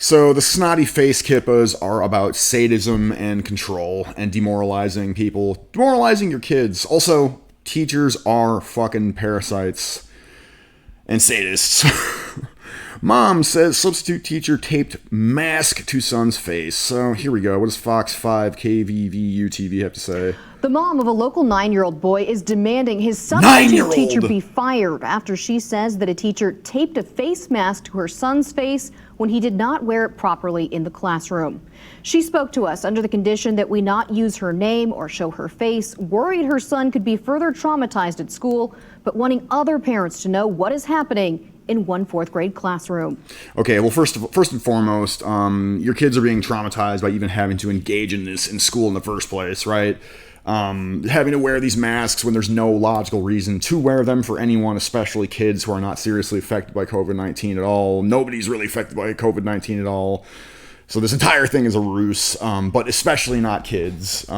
So the snotty face kippahs are about sadism and control and demoralizing people, demoralizing your kids. Also, teachers are fucking parasites and sadists. Mom says substitute teacher taped mask to son's face. So here we go. What does Fox 5 KVVU-TV have to say? The mom of a local 9-year-old boy is demanding his substitute teacher be fired after she says that a teacher taped a face mask to her son's face when he did not wear it properly in the classroom. She spoke to us under the condition that we not use her name or show her face, worried her son could be further traumatized at school, but wanting other parents to know what is happening in one fourth-grade classroom. Okay, well, first and foremost, your kids are being traumatized by even having to engage in this in school in the first place, right? Having to wear these masks when there's no logical reason to wear them for anyone, especially kids who are not seriously affected by COVID-19 at all. Nobody's really affected by COVID-19 at all. So this entire thing is a ruse, but especially not kids.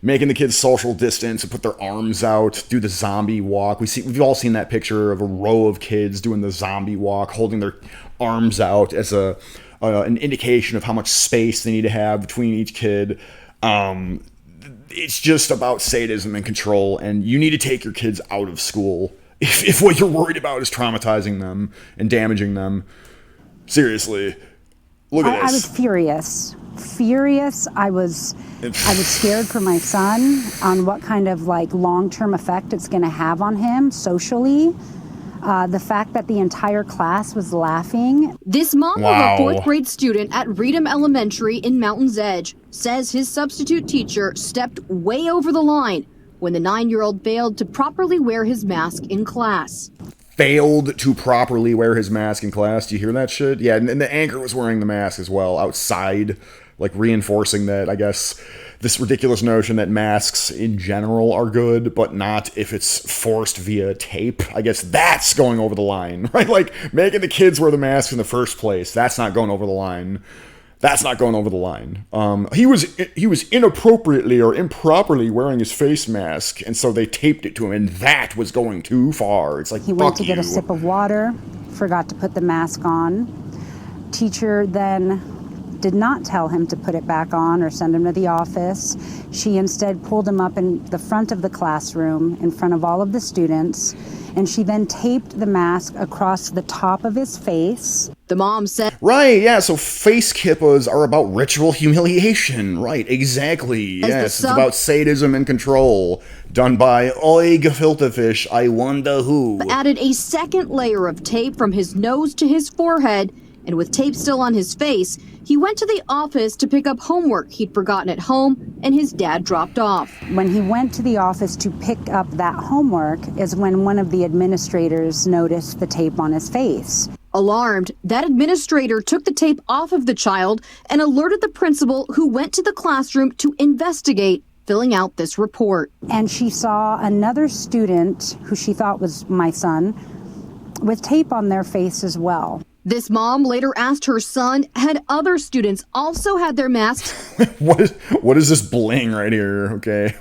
Making the kids social distance and put their arms out, do the zombie walk. We've all seen that picture of a row of kids doing the zombie walk, holding their arms out as an indication of how much space they need to have between each kid. It's just about sadism and control, and you need to take your kids out of school if what you're worried about is traumatizing them and damaging them. Seriously. Look at this. I was furious. I was scared for my son on what kind of long-term effect it's going to have on him socially. The fact that the entire class was laughing. This mom of a fourth-grade student at Reedham Elementary in Mountain's Edge says his substitute teacher stepped way over the line when the 9-year-old failed to properly wear his mask in class. Failed to properly wear his mask in class. Do you hear that shit? Yeah, and the anchor was wearing the mask as well outside, reinforcing that, I guess, this ridiculous notion that masks in general are good, but not if it's forced via tape. I guess that's going over the line, right? Making the kids wear the masks in the first place. That's not going over the line. That's not going over the line. He was inappropriately or improperly wearing his face mask, and so they taped it to him, and that was going too far. It's like, he went to get a sip of water, forgot to put the mask on. Teacher then did not tell him to put it back on or send him to the office. She instead pulled him up in the front of the classroom in front of all of the students, and she then taped the mask across the top of his face. The mom said, right, yeah, so face kippahs are about ritual humiliation. Right, exactly. Yes, it's about sadism and control. Done by Oi Gefilte Fish, I wonder who. Added a second layer of tape from his nose to his forehead, and with tape still on his face, he went to the office to pick up homework he'd forgotten at home and his dad dropped off. When he went to the office to pick up that homework is when one of the administrators noticed the tape on his face. Alarmed, that administrator took the tape off of the child and alerted the principal, who went to the classroom to investigate, filling out this report. And she saw another student, who she thought was my son, with tape on their face as well. This mom later asked her son, had other students also had their masks? What is this bling right here? Okay.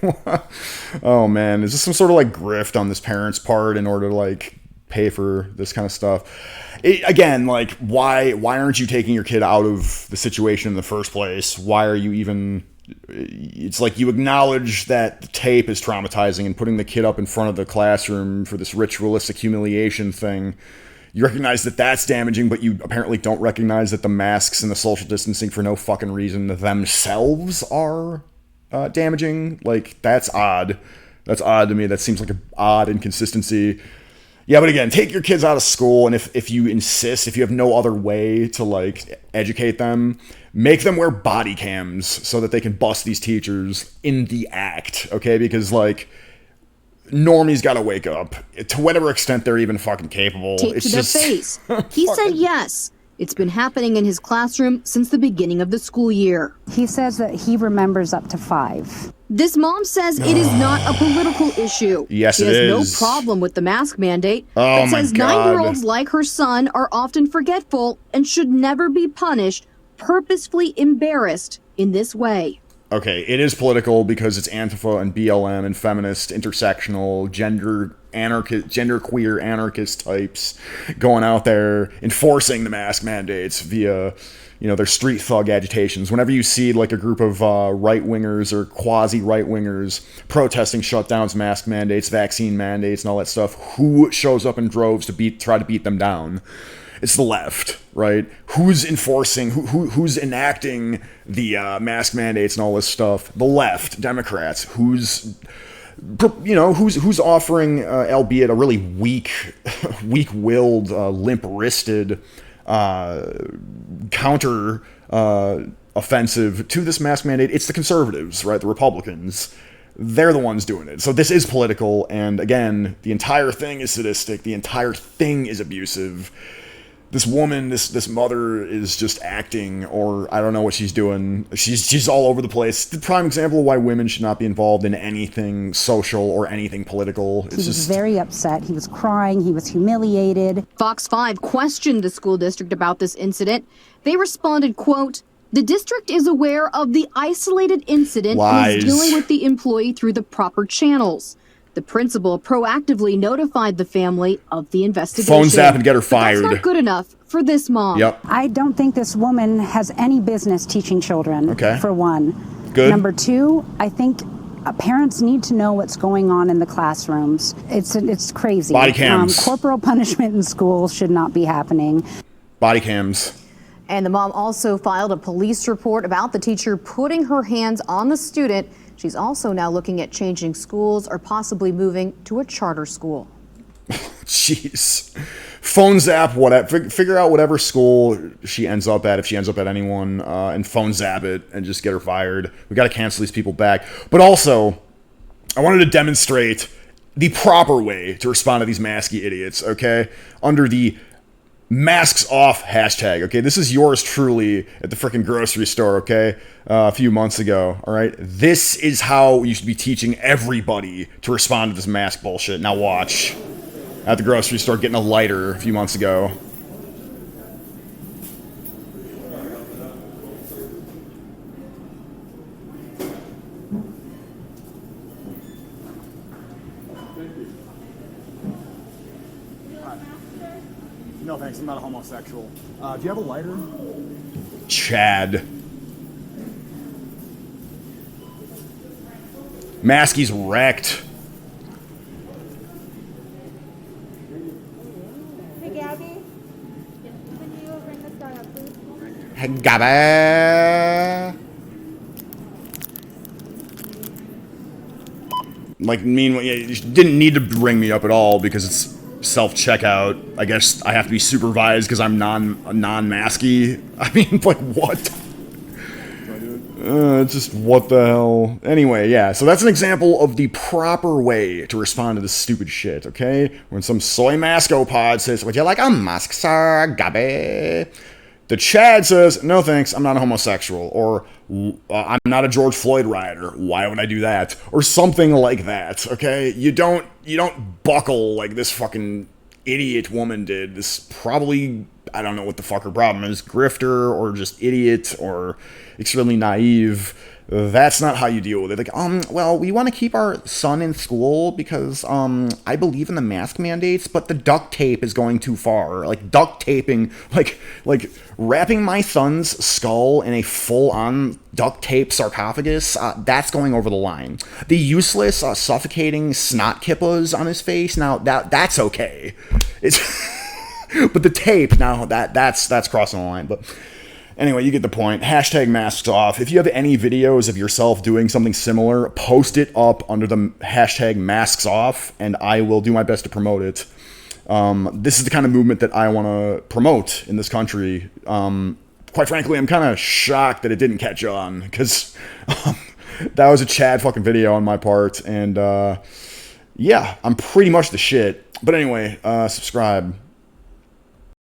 Oh man, is this some sort of grift on this parent's part in order to pay for this kind of stuff? Again, why aren't you taking your kid out of the situation in the first place? Why are you even... It's like you acknowledge that the tape is traumatizing and putting the kid up in front of the classroom for this ritualistic humiliation thing. You recognize that that's damaging, but you apparently don't recognize that the masks and the social distancing for no fucking reason themselves are damaging. That's odd. That's odd to me. That seems like an odd inconsistency. Yeah, but again, take your kids out of school, and if you insist, if you have no other way to educate them, make them wear body cams so that they can bust these teachers in the act, okay? Because normies gotta wake up to whatever extent they're even fucking capable. Tape to their face. He said yes. It's been happening in his classroom since the beginning of the school year. He says that he remembers up to 5. This mom says it is not a political issue. Yes, it is. She has no problem with the mask mandate, but says 9-year-olds like her son are often forgetful and should never be punished, purposefully embarrassed in this way. Okay, it is political because it's Antifa and BLM and feminist, intersectional, gender anarchist, genderqueer anarchist types going out there enforcing the mask mandates via, their street thug agitations. Whenever you see like a group of right-wingers or quasi-right-wingers protesting shutdowns, mask mandates, vaccine mandates, and all that stuff, who shows up in droves to try to beat them down? It's the left, right? Who's enforcing, who's enacting the mask mandates and all this stuff? The left, Democrats. Who's offering, albeit a really weak-willed, limp-wristed counter offensive to this mask mandate? It's the conservatives, right? The Republicans. They're the ones doing it. So this is political, and again, the entire thing is sadistic. The entire thing is abusive. This woman, this mother is just acting, or I don't know what she's doing. She's all over the place. The prime example of why women should not be involved in anything social or anything political. He was very upset. He was crying. He was humiliated. Fox 5 questioned the school district about this incident. They responded, quote, "The district is aware of the isolated incident and is dealing with the employee through the proper channels. The principal proactively notified the family of the investigation." Phone zap and get her fired. That's not good enough for this mom. Yep. I don't think this woman has any business teaching children, for one. Good. Number two, I think parents need to know what's going on in the classrooms. It's crazy. Body cams. Corporal punishment in schools should not be happening. Body cams. And the mom also filed a police report about the teacher putting her hands on the student. She's also now looking at changing schools or possibly moving to a charter school. Jeez. Phone zap, whatever. Figure out whatever school she ends up at, if she ends up at anyone, and phone zap it and just get her fired. We got to cancel these people back. But also, I wanted to demonstrate the proper way to respond to these masky idiots, okay? Under the masks off hashtag, okay? This is yours truly at the freaking grocery store, okay? A few months ago, all right? This is how you should be teaching everybody to respond to this mask bullshit. Now watch. At the grocery store getting a lighter a few months ago. No thanks, I'm not a homosexual. Do you have a lighter? Chad. Masky's wrecked. Hey, Gabby. Can you bring this guy up, please? Hey, Gabby. Like, meanwhile, you didn't need to bring me up at all because it's self-checkout. I guess I have to be supervised because I'm non-masky. I mean, like, what? Just what the hell? Anyway, yeah, so that's an example of the proper way to respond to this stupid shit, okay? When some soy maskopod says, "Would you like a mask, sir, Gabby?" The Chad says, "No thanks, I'm not a homosexual," or "I'm not a George Floyd rioter. Why would I do that?" Or something like that, okay? You don't buckle like this fucking idiot woman did. This probably, I don't know what the fuck her problem is, grifter or just idiot or extremely naive. That's not how you deal with it. Like, well, we want to keep our son in school because, I believe in the mask mandates, but the duct tape is going too far. Like, duct taping, like wrapping my son's skull in a full-on duct tape sarcophagus, that's going over the line. The useless, suffocating snot kippahs on his face, now, that's okay. It's, but the tape, now, that's crossing the line, but... Anyway, you get the point. Hashtag masks off. If you have any videos of yourself doing something similar, post it up under the hashtag masks off, and I will do my best to promote it. This is the kind of movement that I want to promote in this country. Quite frankly, I'm kind of shocked that it didn't catch on, because that was a Chad fucking video on my part, and yeah, I'm pretty much the shit. But anyway, subscribe.